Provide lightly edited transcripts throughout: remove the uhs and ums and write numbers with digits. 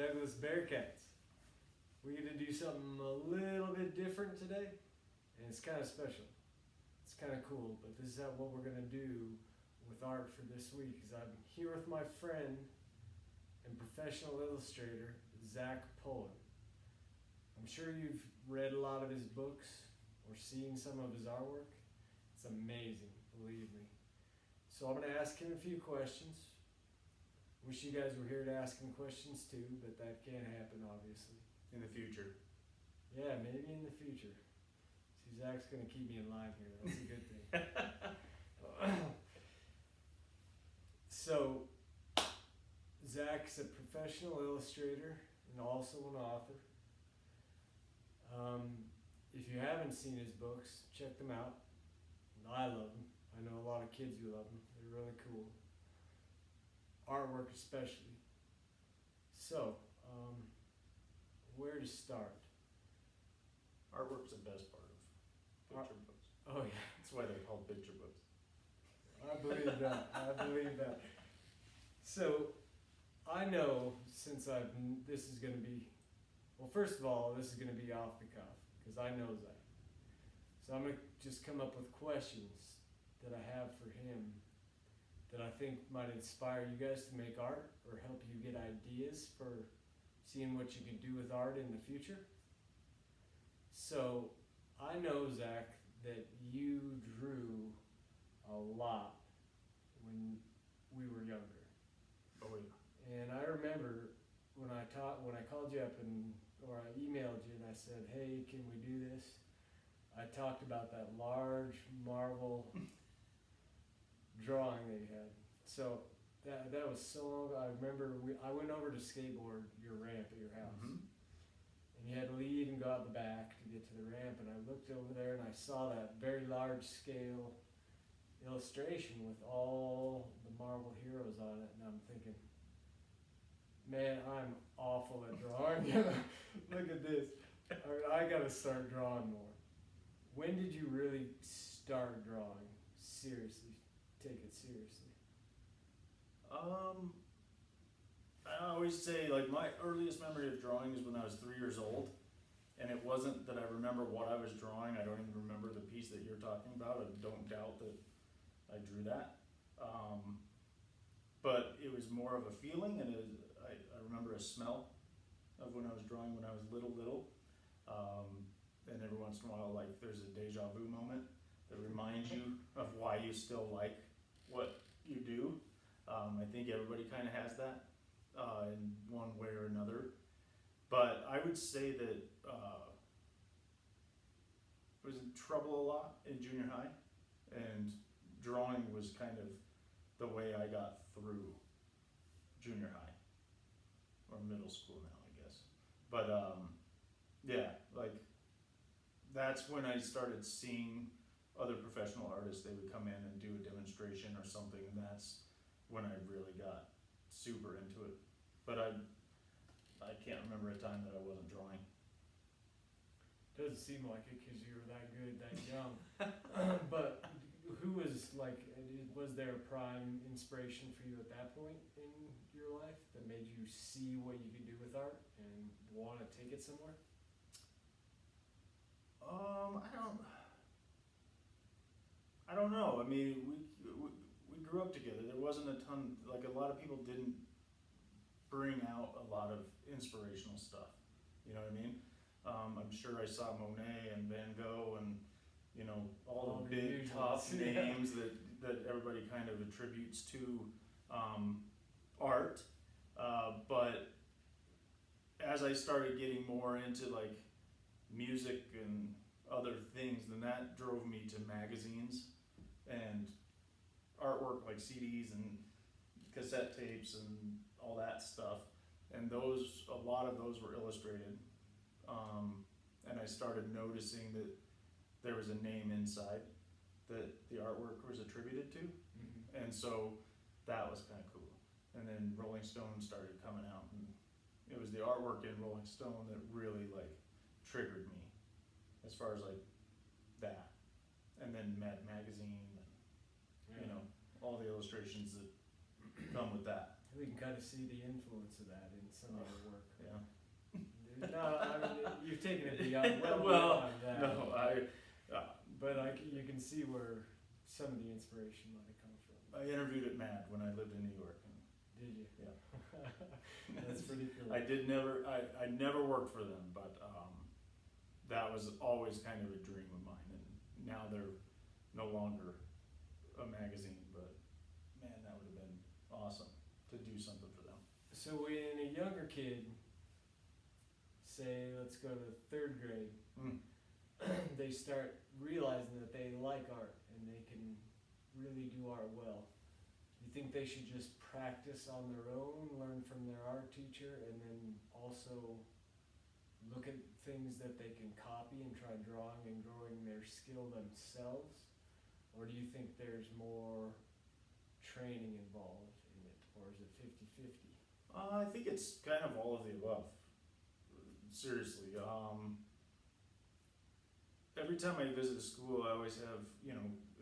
Douglas Bearcats. We get to do something a little bit different today, and it's kind of special. It's kind of cool, but this is what we're going to do with art for this week. Is I'm here with my friend and professional illustrator, Zach Pullen. I'm sure you've read a lot of his books or seen some of his artwork. It's amazing, believe me. So I'm going to ask him a few questions. Wish you guys were here to ask him questions too, but that can't happen, obviously. In the future. Yeah, maybe in the future. See, Zach's going to keep me in line here. That's a good thing. So, Zach's a professional illustrator and also an author. If you haven't seen his books, check them out. I love them. I know a lot of kids who love them. They're really cool. Artwork especially. So, where to start? Artwork's the best part of picture books. Oh yeah. That's why they're called picture books. I believe that. I believe that. So, I know since this is going to be, well, first of all, this is going to be off the cuff because I know Zach. So I'm going to just come up with questions that I have for him that I think might inspire you guys to make art or help you get ideas for seeing what you can do with art in the future. So I know, Zach, that you drew a lot when we were younger. Oh yeah. And I remember when I called you up or I emailed you and I said, hey, can we do this? I talked about that large marble drawing that you had. So that was so long ago. I remember I went over to skateboard your ramp at your house. Mm-hmm. And you had to leave and go out the back to get to the ramp. And I looked over there and I saw that very large scale illustration with all the marble heroes on it. And I'm thinking, man, I'm awful at drawing. Look at this. I got to start drawing more. When did you really start drawing? Seriously, take it seriously. I always say, like, my earliest memory of drawing is when I was 3 years old, and it wasn't that I remember what I was drawing. I don't even remember the piece that you're talking about. I don't doubt that I drew that. But it was more of a feeling, and I remember a smell of when I was drawing when I was little. And every once in a while, like, there's a deja vu moment that reminds you of why you still like what you do. I think everybody kind of has that in one way or another. But I would say that I was in trouble a lot in junior high, and drawing was kind of the way I got through junior high, or middle school now, I guess. But yeah, like, that's when I started seeing other professional artists. They would come in and do a demonstration or something, and that's when I really got super into it. But I can't remember a time that I wasn't drawing. Doesn't seem like it because you were that good, that young. But who was was there a prime inspiration for you at that point in your life that made you see what you could do with art and want to take it somewhere? I don't know. I mean, we grew up together. There wasn't a ton, like, a lot of people didn't bring out a lot of inspirational stuff. You know what I mean? I'm sure I saw Monet and Van Gogh and, you know, all the big top names that everybody kind of attributes to art. But as I started getting more into, like, music and other things, then that drove me to magazines and artwork, like CDs and cassette tapes and all that stuff. And a lot of those were illustrated. And I started noticing that there was a name inside that the artwork was attributed to. Mm-hmm. And so that was kind of cool. And then Rolling Stone started coming out, and it was the artwork in Rolling Stone that really, like, triggered me as far as, like, that. And then Mad Magazine and, you know, all the illustrations that come with that. We can kind of see the influence of that in some of your work. Yeah. No, I mean, you've taken it beyond, Well, beyond that. No, But you can see where some of the inspiration might have come from. I interviewed at MAD when I lived in New York. Did you? Yeah. That's pretty cool. I never worked for them, but that was always kind of a dream of mine. And now they're no longer a magazine, but man, that would have been awesome to do something for them. So when a younger kid, say, let's go to 3rd grade, they start realizing that they like art and they can really do art well. You think they should just practice on their own, learn from their art teacher, and then also look at things that they can copy and try drawing and growing their skill themselves? Or do you think there's more training involved in it, or is it 50-50? I think it's kind of all of the above. Seriously, every time I visit a school, I always have,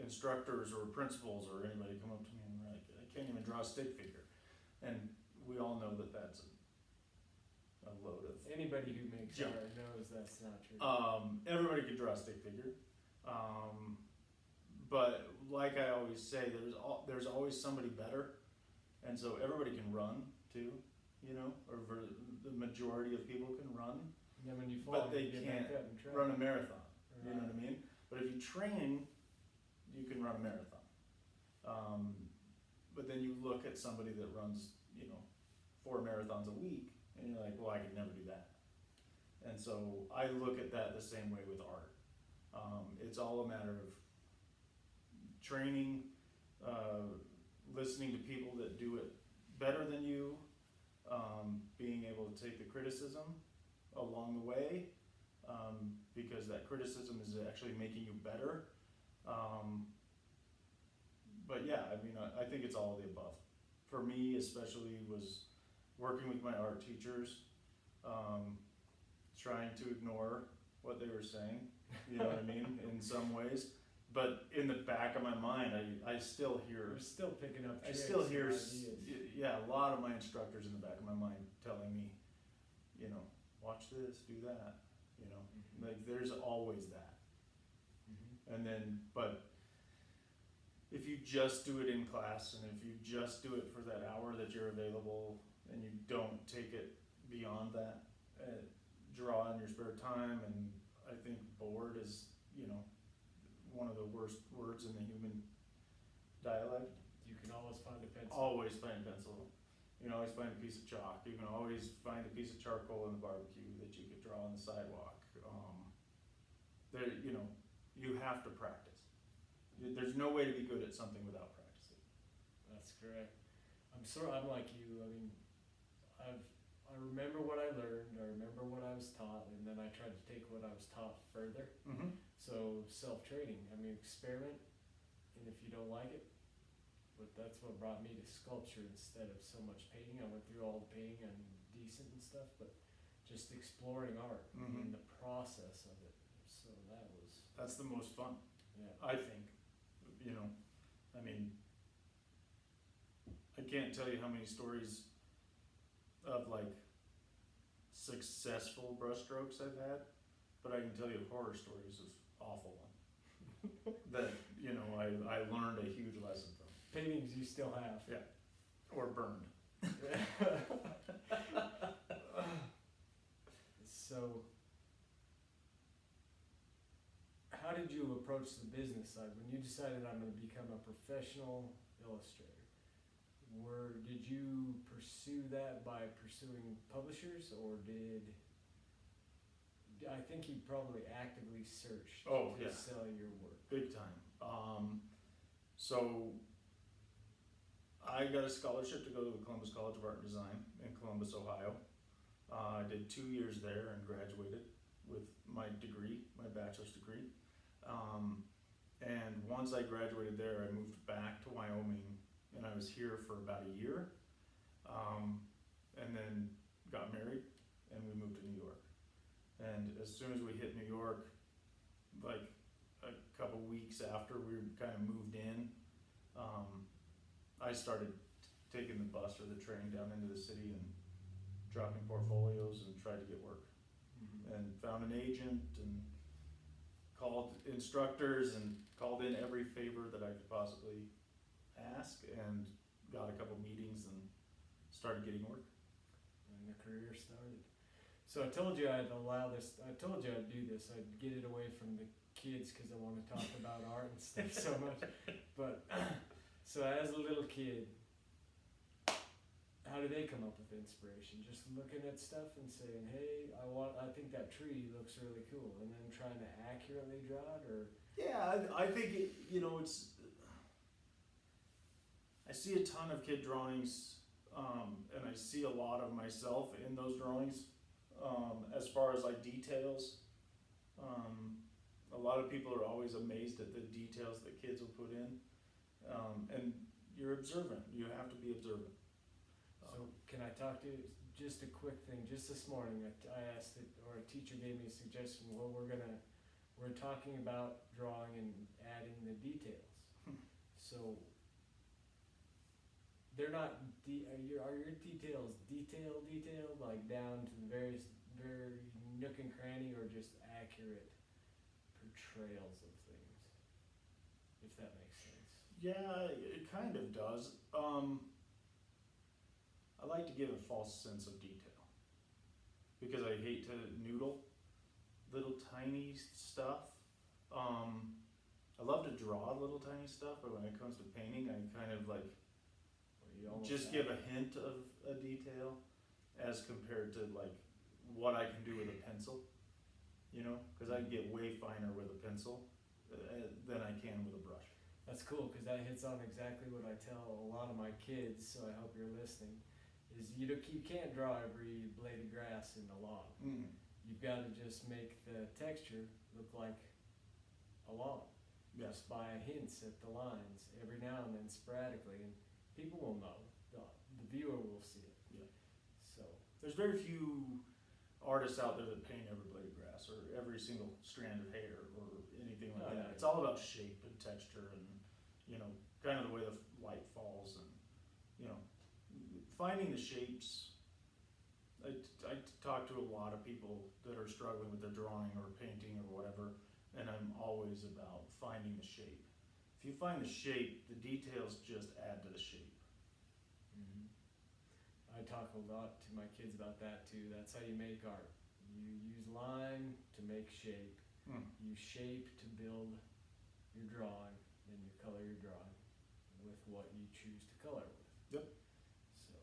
instructors or principals or anybody come up to me and they're like, I can't even draw a stick figure. And we all know that that's a load of... Anybody who makes junk. art knows that's not true. Everybody can draw a stick figure. But like I always say, there's always somebody better. And so everybody can run too, or the majority of people can run. And then when you fall, But they you get can't back up and try. run a marathon. You know Right. what I mean? But if you train, you can run a marathon. But then you look at somebody that runs, 4 marathons a week, and you're like, well, I could never do that. And so I look at that the same way with art. It's all a matter of training, listening to people that do it better than you, being able to take the criticism along the way, because that criticism is actually making you better. But yeah, I think it's all of the above. For me, especially, was working with my art teachers, trying to ignore what they were saying, you know what I mean, in some ways. But in the back of my mind, I still hear... You're still picking up I tricks still and hear, ideas. a lot of my instructors in the back of my mind telling me, watch this, do that, Mhm. like there's always that. Mhm. And then, but if you just do it in class and if you just do it for that hour that you're available and you don't take it beyond that, draw in your spare time, and I think bored is, one of the worst words in the human dialect. You can always find a pencil. Always find a pencil. You can always find a piece of chalk. You can always find a piece of charcoal in the barbecue that you could draw on the sidewalk. You have to practice. There's no way to be good at something without practicing. That's correct. I'm like you. I remember what I learned. I remember what I was taught, and then I tried to take what I was taught further. Mm-hmm. So self-training. Experiment, and if you don't like it, but that's what brought me to sculpture instead of so much painting. I went through all the painting. I'm decent and stuff, but just exploring art Mhm. and the process of it. So that was, That's the most fun, yeah. I think. I can't tell you how many stories of successful brushstrokes I've had, but I can tell you horror stories of awful ones that I learned a huge lesson from. Paintings you still have. Yeah, or burned. So, how did you approach the business side when you decided I'm going to become a professional illustrator? Did you pursue that by pursuing publishers, or I think you probably actively searched to sell your work? Big time. So I got a scholarship to go to the Columbus College of Art and Design in Columbus, Ohio. I did 2 years there and graduated with my degree, my bachelor's degree. And once I graduated there, I moved back to Wyoming, and I was here for about a year, and then got married, and we moved to New York. And as soon as we hit New York, like a couple weeks after we kind of moved in, I started taking the bus or the train down into the city and dropping portfolios and tried to get work. And found an agent and called instructors and called in every favor that I could possibly ask and got a couple meetings and started getting work. And the career started. So I told you I'd allow this, I told you I'd do this, I'd get it away from the kids because I want to talk about art and stuff so much. But, so as a little kid, how do they come up with inspiration? Just looking at stuff and saying, hey, I think that tree looks really cool, and then trying to accurately draw it, or? Yeah, I think I see a ton of kid drawings, and I see a lot of myself in those drawings. As far as like details, a lot of people are always amazed at the details that kids will put in, and you're observant. You have to be observant. So can I talk to you, just a quick thing, just this morning, I asked it, or a teacher gave me a suggestion, well, we're talking about drawing and adding the details. So, they're not, are your details detailed, like down to the very nook and cranny, or just accurate portrayals of things? If that makes sense. Yeah, it kind of does. I like to give a false sense of detail because I hate to noodle little tiny stuff. I love to draw little tiny stuff, but when it comes to painting, I kind of like just give a hint of a detail as compared to like what I can do with a pencil, you know, because I can get way finer with a pencil than I can with a brush. That's cool, because that hits on exactly what I tell a lot of my kids, so I hope you're listening. Is you can't draw every blade of grass in the lawn. You've got to just make the texture look like a lawn. Yeah. Just by hints at the lines every now and then sporadically, and people will know. The viewer will see it. Yeah. So there's very few artists out there that paint every blade of grass or every single strand of hair or anything like that. It's all about shape and texture and, you know, kind of the way the light falls and, you know, finding the shapes. I talk to a lot of people that are struggling with their drawing or painting or whatever, and I'm always about finding the shape. If you find the shape, the details just add to the shape. I talk a lot to my kids about that too. That's how you make art. You use line to make shape. You shape to build your drawing, then you color your drawing with what you choose to color with. Yep. So,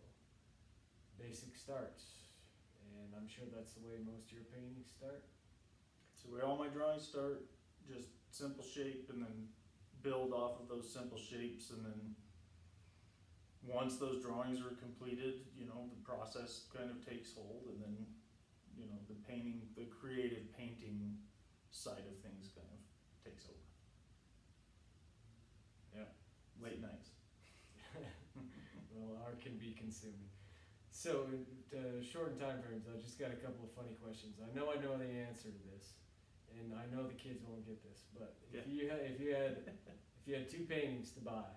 basic starts, and I'm sure that's the way most of your paintings start. So where all my drawings start, just simple shape, and then build off of those simple shapes, and then once those drawings are completed, you know, the process kind of takes hold, and then, you know, the creative painting side of things kind of takes over. Yeah. Late nights. Well, art can be consuming. So, to shorten time frames, I just got a couple of funny questions. I know the answer to this, and I know the kids won't get this, but if you had two paintings to buy,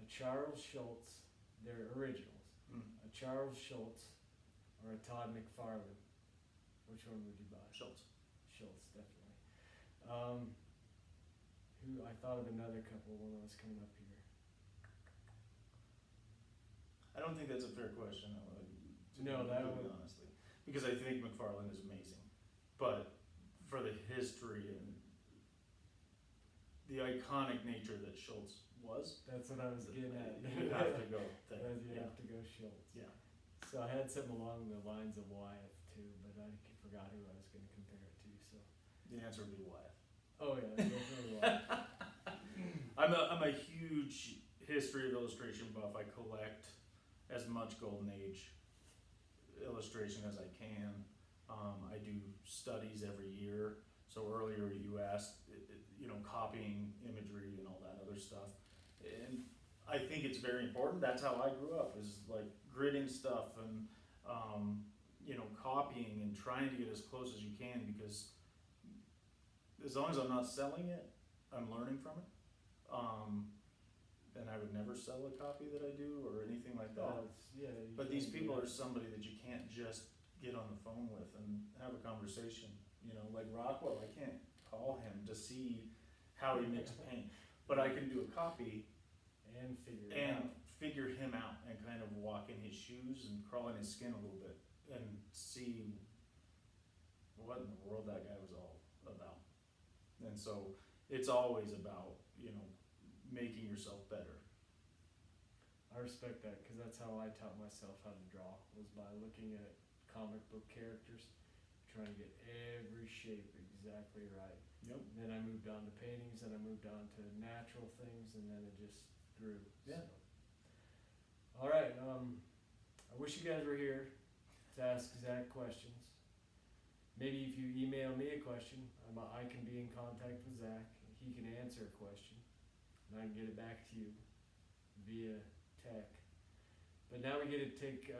a Charles Schultz, they're originals, a Charles Schultz or a Todd McFarlane, which one would you buy? Schultz. Schultz, definitely. I thought of another couple when I was coming up here. I don't think that's a fair question, honestly, because I think McFarlane is amazing, but for the history and the iconic nature that Schultz was, that's what I was getting at. You have to go there. You have to go Schultz. Yeah. So I had something along the lines of Wyeth too, but I forgot who I was going to compare it to. So the answer would be Wyeth. Oh yeah, definitely Wyeth. I'm a huge history of illustration buff. I collect as much Golden Age illustration as I can. I do studies every year. So earlier you asked, you know, copying imagery and all that other stuff. And I think it's very important. That's how I grew up, is like gridding stuff and, you know, copying and trying to get as close as you can, because as long as I'm not selling it, I'm learning from it. and I would never sell a copy that I do or anything like that. Oh, it's, yeah. you But these can't do people that. are somebody that you can't just get on the phone with and have a conversation. You know, like Rockwell, I can't call him to see how he makes paint, but I can do a copy And figure it and out. figure him out and kind of walk in his shoes and crawl in his skin a little bit and see what in the world that guy was all about. And so it's always about, you know, making yourself better. I respect that because that's how I taught myself how to draw, was by looking at comic book characters, trying to get every shape exactly right. Yep. Then I moved on to paintings, and I moved on to natural things, and then it just grew. Yeah. So. All right. I wish you guys were here to ask Zach questions. Maybe if you email me a question, I can be in contact with Zach. He can answer a question, and I can get it back to you via tech. But now we get to take